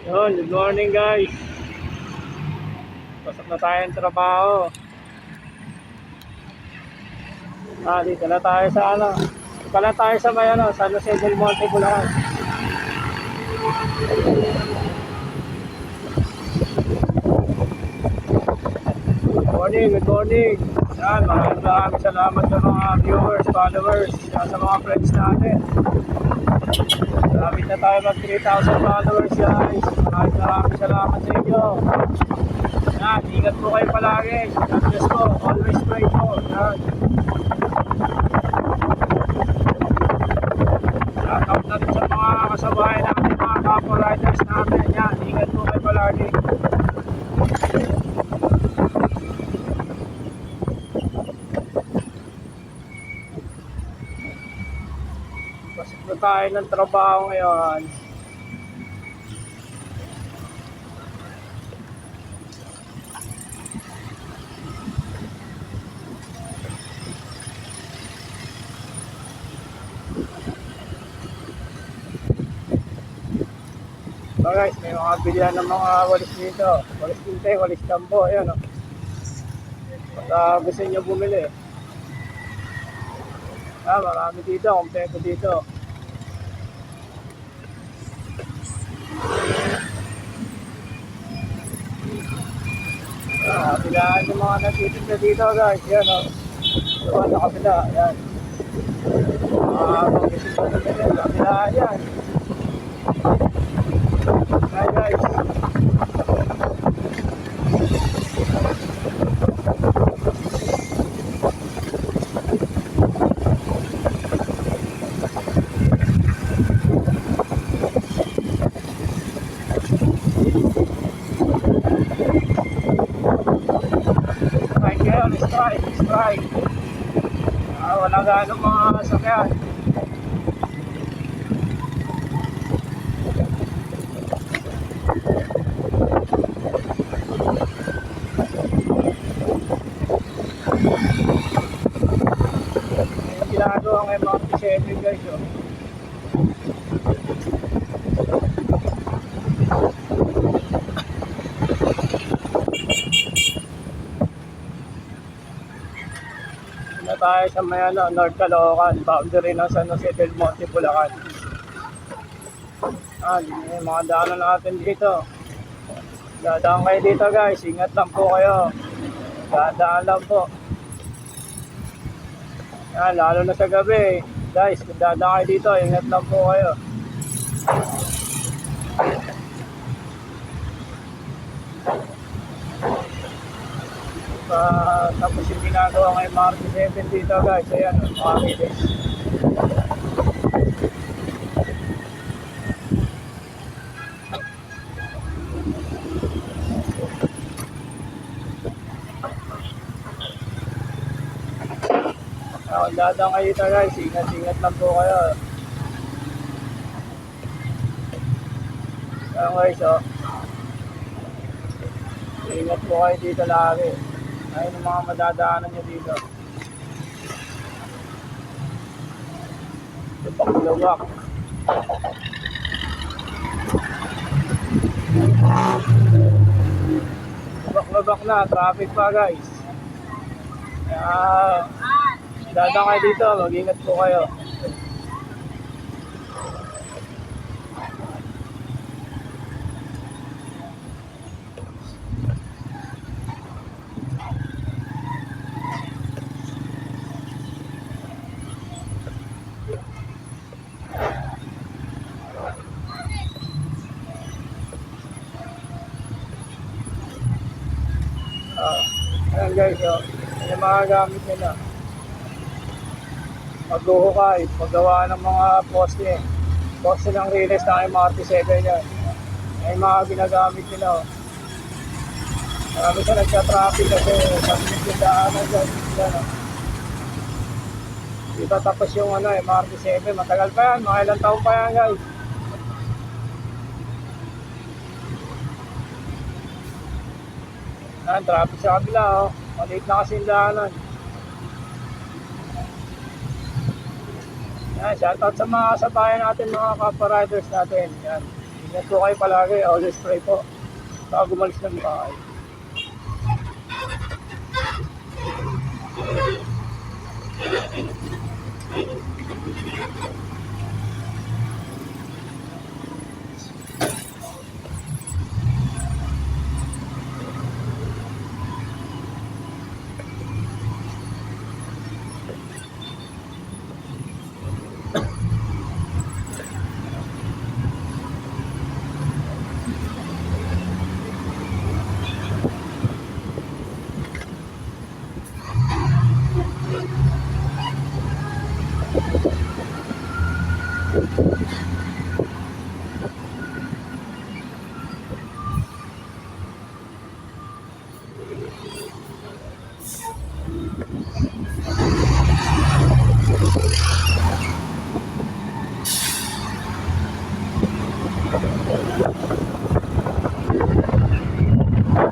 Yun, good morning guys. Pasok na tayo ng trabaho. Dito na tayo sa dito na tayo sa may San Jose del Monte, Bulacan. Good morning, good morning. Maraming salamat sa mga viewers, followers, sa mga friends natin. Malapit na tayo mag 3,000 followers guys. Maraming salamat sa inyo. Ingat po kayo palagi. God bless po. Always pray po. Shoutout na rin sa mga kasabahay natin, mga kapwa riders natin. Ingat po kayo palagi. Pasok na tayo ng trabaho ngayon. So guys, may mga bilihan ng mga walis dito. Walis tinte, walis tambo. Ayan o. Basta gusto nyo bumili. Marami dito. Kompleto dito. Bilahan yung mga nagtitinda dito guys. Ayan o. Diba sa kabila. Ayan. Kung gusto nyo bumili, bilahan yan. Hi guys. Strike ngayon, strike. Wala ganong mga sakyan. Ginagawa ng MRT7 guys oh. Na tayo sa may North Caloocan, boundary ng San Jose del Monte, Bulacan. May mga daanan natin dito. Dadaan kayo dito guys, ingat lang po kayo. Dadaan lang po. Lalo na sa gabi guys, kung dadaan kayo dito, ingat lang po kayo. Tapos yung ginagawa ng MRT7 dito guys, ayan, mga bilis. Kung dadaan kayo dito guys, ingat lang po kayo. Ayan guys oh, ingat po kayo dito lagi. Ayun ang mga madadaanan nyo dito. Lubak-lubak. Lubak-lubak na. Traffic pa guys. Dadaan kayo dito. Mag-ingat po kayo. Ayan guys, yung mga gamit nila. Maghuhukay, paggawa ng mga poste ng release ng MRT7 yan. Yung mga ginagamit nila. Marami siya nagka-traffic kasi sabihin yung daanan guys. Diba tapos yung MRT7, matagal pa yan, mga ilang taon pa yan guys. Traffic sa kabila oh. Maliit na kasi yung daanan. Shoutout sa mga kasabayan natin, mga kapwa riders natin. Yan. Ingat po kayo palagi. Always pray po. Bago gumalis ng bahay.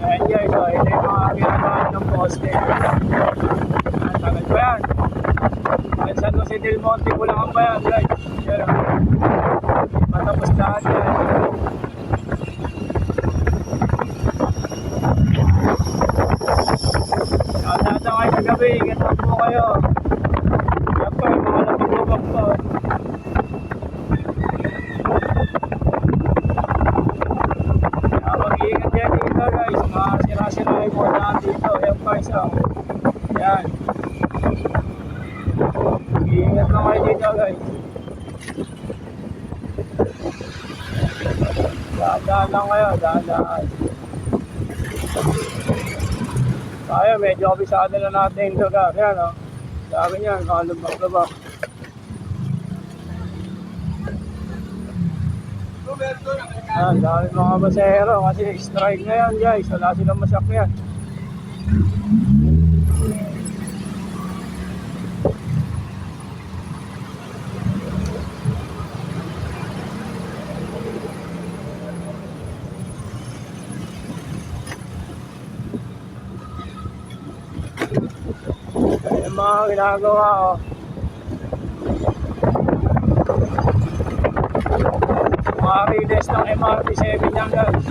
Ayan guys, so ito yung mga ginagawa ng poste. Ang tagal pa yan. At San Jose del Monte ko lang ba yan guys. Yan, matapos lahat yan. Nasa kayo sa gabi, ingat lang po kayo. Yan pa, yung mga lapag-lapag po. Mag-iingat yan dito guys, mga sira-sira yung mga daan dito. Yan pa isa. Yan. Mag-iingat lang kayo dito guys. Daan lang kayo, daan. Tayo, medyo kabisado na natin ito guys. Yan o. Sabi niyan, kalabak-labak. Yan, dami mga basero kasi strike na yan guys. Wala silang masakyan. Yung mga ginagawa oh. Mga rides ng MRT7 yan guys.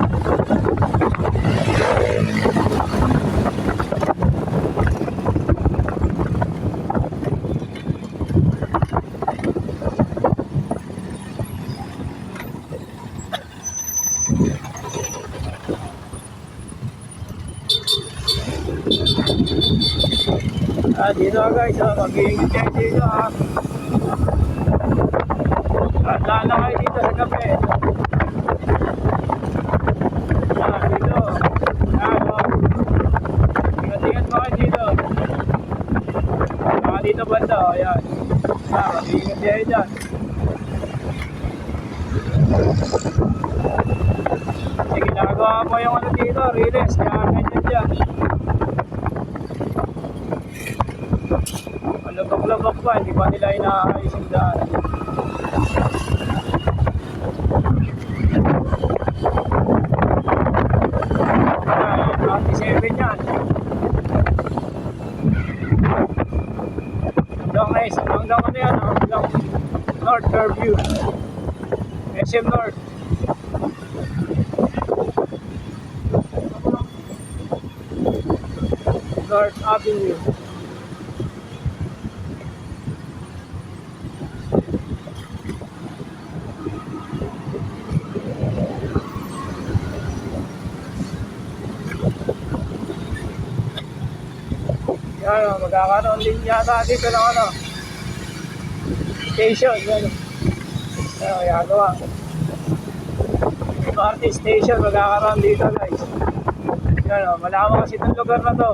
Dito guys, mag-iingit kayo dito ha. Tandaan na kayo dito sa gabi. Dito. Ingat-ingat mo kayo dito. Dito banda, ayan. Mag-iingit kayo dyan. Ginagawa mo yung ano dito, release, kaya ganyan dyan. Labak-labak pa, hindi pa nila inaayos yung daan. RT7 yan. Hanggang ano yan, hanggang North Fairview. SM North. North Avenue. Yan, magkakaroon din yata dito ng ano, station, yan. Yan, magagawa. MRT station, magkakaroon dito guys. Yan, malawak kasi itong lugar na to.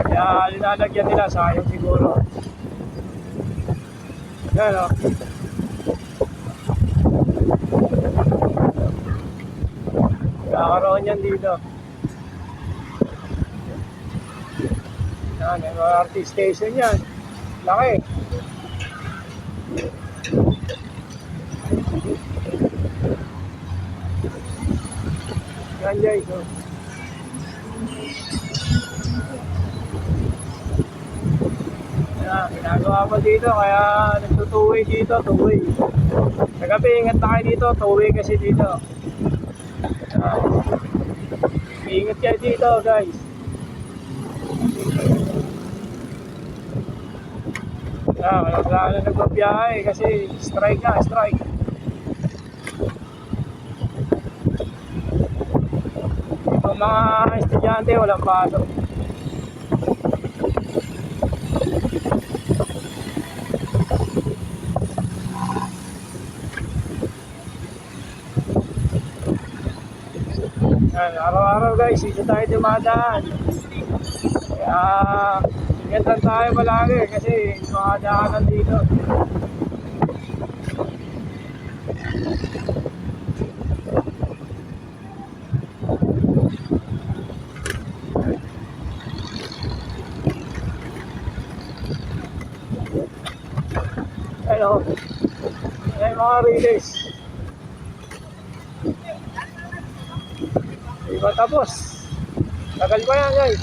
Kaya linalagyan nila, sayang siguro. Yan o. Magkakaroon yan dito. Yan, MRT station yan. Laki. Yan guys. Oh. Yan, ginagawa ko dito kaya nagtutuloy. two-way dito, two-way. Sa gabi, ingat na kayo dito, two-way kasi dito. Ingat kayo dito, guys. Wala na nagbabiyahe kasi strike na, strike. Yung mga estudyante, walang pasok. Araw-araw guys, dito tayo dumadaan. Kaya ingat lang tayo palagi kasi mga daanan dito. Hello. Ayan mga relays. Di ba tapos? Tagal pa yan guys.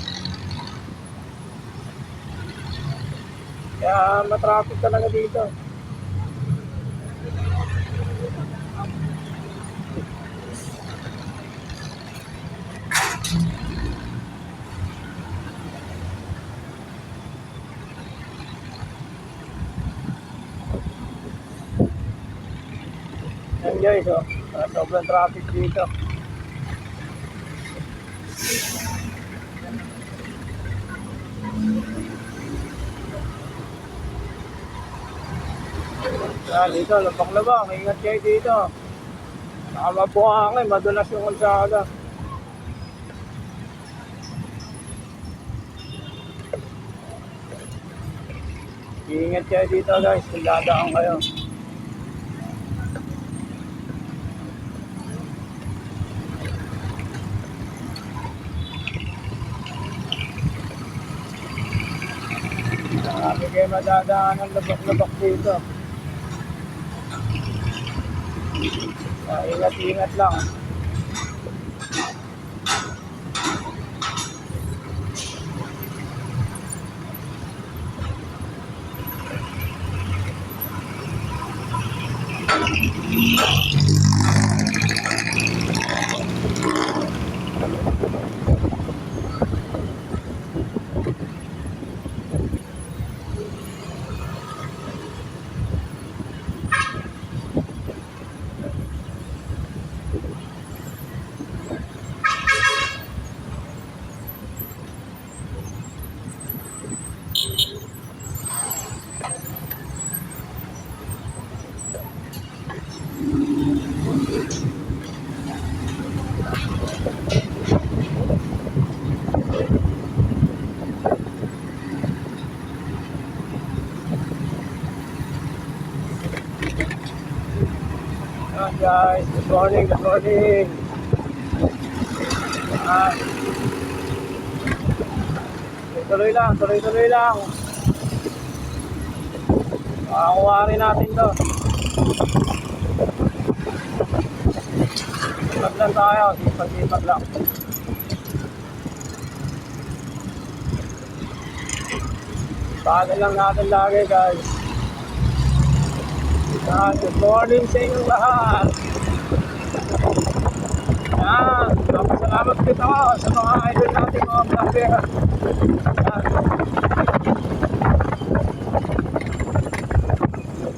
Kaya matraffic talaga dito. Yan guys, oh. Sobrang traffic dito. Yan, dito, labak-labak. Ingat kayo dito. Nakabuhangin, madulas yung kalsada. Ingat kayo dito guys, kung dadaan kayo. Marami kayo madadaan ng labak-labak dito. Ingat-ingat lang. Guys, good morning, good morning. Tuloy lang, tuloy lang. Makakuha rin natin to. Sipag lang tayo, sipag lang. Bagal lang natin lagi guys. Good morning sa inyong lahat. Salamat dito sa mga idol natin, mga vlogger.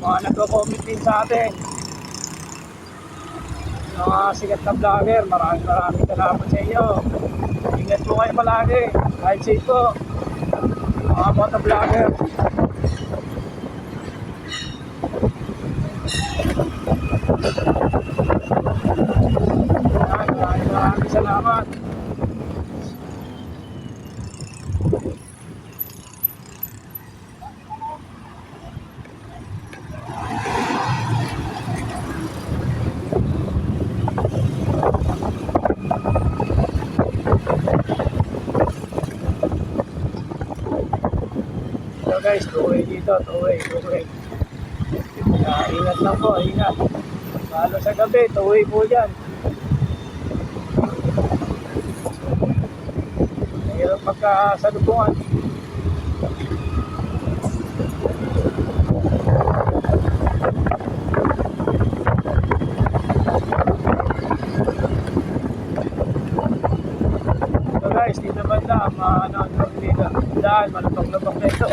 Mga nagko-comment din sa atin. Mga sikat na vlogger, maraming salamat sa inyo. Ingat po kayo palagi. Kahit safe po. Mga motovlogger. Maraming salamat. So guys, two-way dito, two-way. Ingat lang po, ingat. Lalo sa gabi, two-way po dyan. Mahirap magkasalubungan. wala, maanong dito. Dahil malupag-lupag na ito.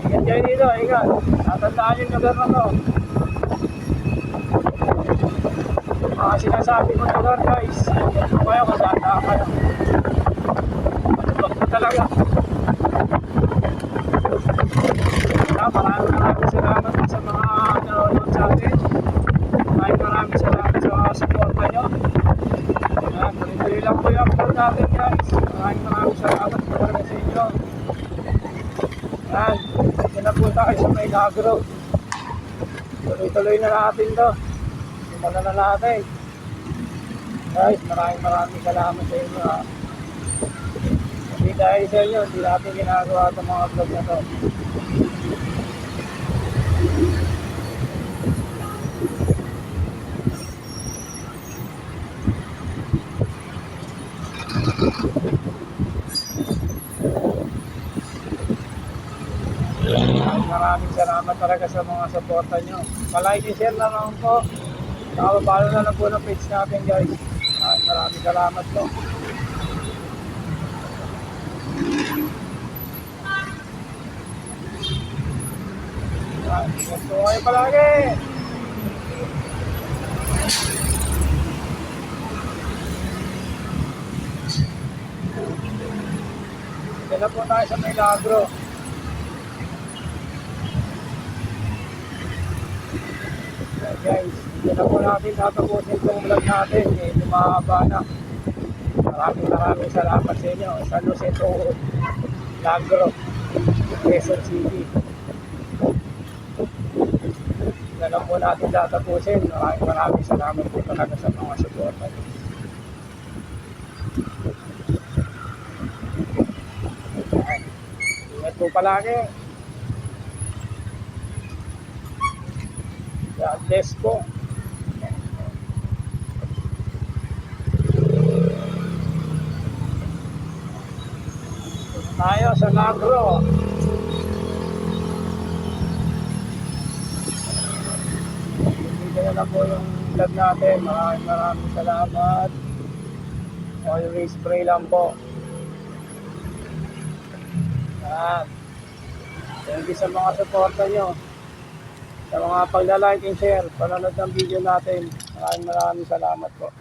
Ingat kayo dito, ingat. Tatandaan yung lugar na to. Mga sinasabi ko lugar guys. Ingat po kayo, kasandaan kayo. Malupag na talaga. Maraming salamat sa mga nanonood sa atin. Maraming salamat sa mga suporta nyo. Tuloy-tuloy lang po yung upload natin guys. Maraming salamat talaga sa inyo. Yan, dito na po tayo sa may Milagro. Tuloy-tuloy na natin to. Simulan na natin. Guys, maraming salamat sa inyo. Hindi dahil sa inyo, hindi natin ginagawa itong mga vlog na to. Maraming salamat talaga sa mga suporta nyo. Palike and share na lang po. Nakababalo na lang po ng page natin guys. Maraming salamat po. Ingat po kayo palagi. Dito na po tayo sa Milagro. Guys, dito na po natin tatapusin itong vlog natin. Lumahaba na. Maraming salamat sa inyo. San Jose to Milagro, Quezon City. Dito na po natin tatapusin. Maraming salamat po talaga sa mga suporta. Ingat po palagi. God bless po. Tayo sa Milagro. Dito na lang po yung vlog natin. Maraming salamat. Always pray lang po. Yan. Thank you sa mga suporta nyo. Sa mga pagla-like and share, panonood ng video natin. Maraming salamat po.